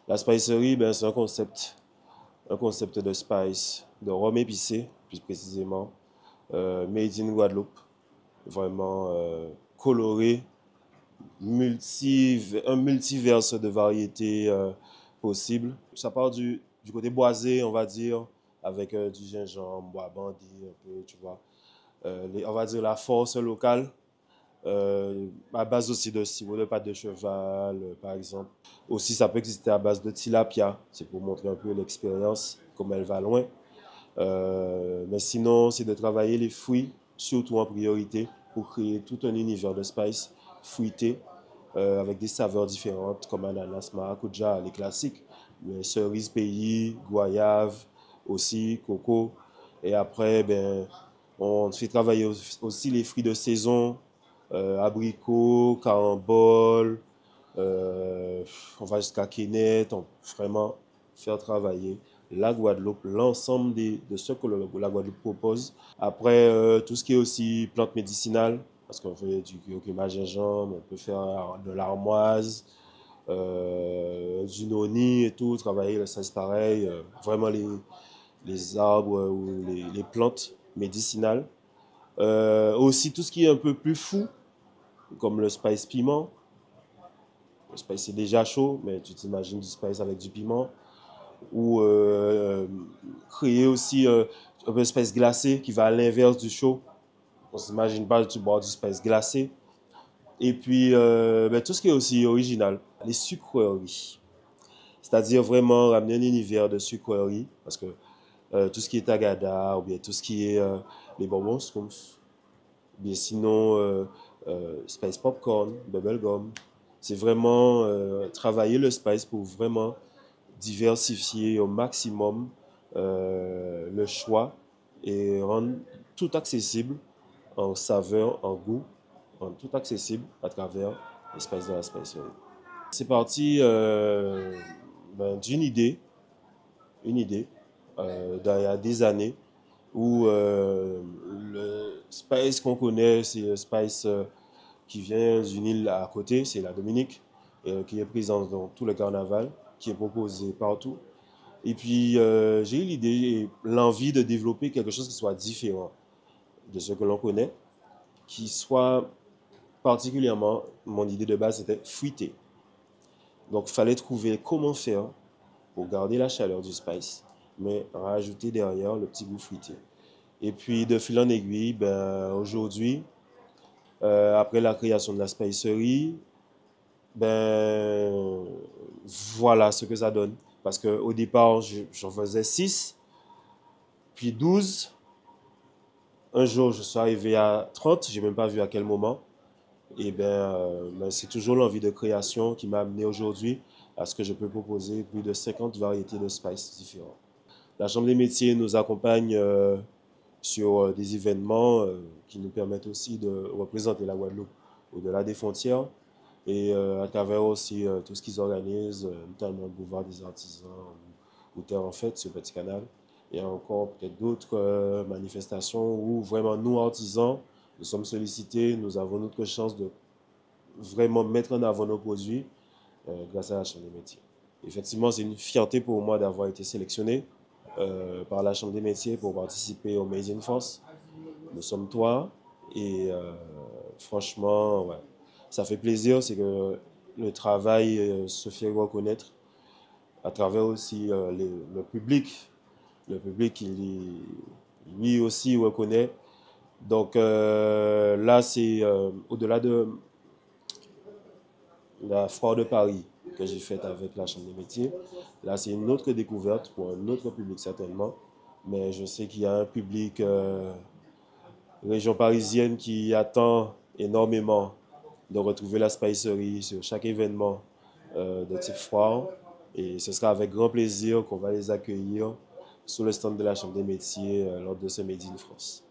La spicerie, ben, c'est un concept de spice, de rhum épicé, plus précisément, made in Guadeloupe, vraiment coloré, un multiverse de variétés possibles. Ça part du côté boisé, on va dire, avec du gingembre, bois bandit, un peu, tu vois. On va dire la force locale, à base aussi de sirop de pâte de cheval, par exemple. Aussi, ça peut exister à base de tilapia, c'est pour montrer un peu l'expérience, comme elle va loin. Mais sinon, c'est de travailler les fruits, surtout en priorité, pour créer tout un univers de spices fruités, avec des saveurs différentes, comme ananas, maracuja, les classiques, mais cerise, pays, goyave, aussi, coco. Et après, ben, on fait travailler aussi les fruits de saison, abricots, carambole, euh, on va jusqu'à quénette, on vraiment faire travailler la Guadeloupe, l'ensemble de ce que la Guadeloupe propose. Après, tout ce qui est aussi plantes médicinales, parce qu'on fait du curcuma gingembre, on peut faire de l'armoise, du noni et tout, travailler, ça c'est pareil, vraiment les arbres ou les plantes médicinales. Aussi tout ce qui est un peu plus fou, comme le spice piment. Le spice c'est déjà chaud, mais tu t'imagines du spice avec du piment. Ou créer aussi un spice glacé qui va à l'inverse du chaud. On ne s'imagine pas tu bois du spice glacé. Et puis ben, tout ce qui est aussi original, les sucreries. C'est-à-dire vraiment ramener un univers de sucreries. Parce que tout ce qui est tagada, ou bien tout ce qui est les bonbons schtroumpfs, bien sinon spice popcorn, bubblegum. C'est vraiment travailler le spice pour vraiment diversifier au maximum le choix et rendre tout accessible en saveur, en goût, rendre tout accessible à travers l'espace de la spicerie. C'est parti ben, une idée d'il y a des années où le spice qu'on connaît, c'est le spice qui vient d'une île à côté, c'est la Dominique, qui est présente dans tout le carnaval, qui est proposé partout. Et puis, j'ai eu l'idée et l'envie de développer quelque chose qui soit différent de ce que l'on connaît, qui soit particulièrement, mon idée de base, c'était fruité. Donc, il fallait trouver comment faire pour garder la chaleur du spice, mais rajouter derrière le petit goût fruité. Et puis, de fil en aiguille, ben, aujourd'hui, après la création de la spicerie, ben, voilà ce que ça donne. Parce qu'au départ, j'en faisais 6, puis 12. Un jour, je suis arrivé à 30, j'ai même pas vu à quel moment. Et ben, c'est toujours l'envie de création qui m'a amené aujourd'hui à ce que je peux proposer plus de 50 variétés de spices différents. La Chambre des métiers nous accompagne sur des événements qui nous permettent aussi de représenter la Guadeloupe au-delà des frontières et à travers aussi tout ce qu'ils organisent, notamment le Boulevard des Artisans ou Terre en Fête sur Petit Canal. Il y a encore peut-être d'autres manifestations où vraiment nous, artisans, nous sommes sollicités, nous avons notre chance de vraiment mettre en avant nos produits grâce à la Chambre des métiers. Effectivement, c'est une fierté pour moi d'avoir été sélectionné par la Chambre des métiers pour participer au Made in France. Nous sommes trois et franchement, ouais, ça fait plaisir, c'est que le travail se fait reconnaître à travers aussi le public qui lui aussi reconnaît. Donc là, c'est au-delà de la foire de Paris que j'ai faite avec la Chambre des métiers. Là, c'est une autre découverte pour un autre public certainement. Mais je sais qu'il y a un public région parisienne qui attend énormément de retrouver la spicerie sur chaque événement de type foire. Et ce sera avec grand plaisir qu'on va les accueillir sur le stand de la Chambre des métiers lors de ce Made in France.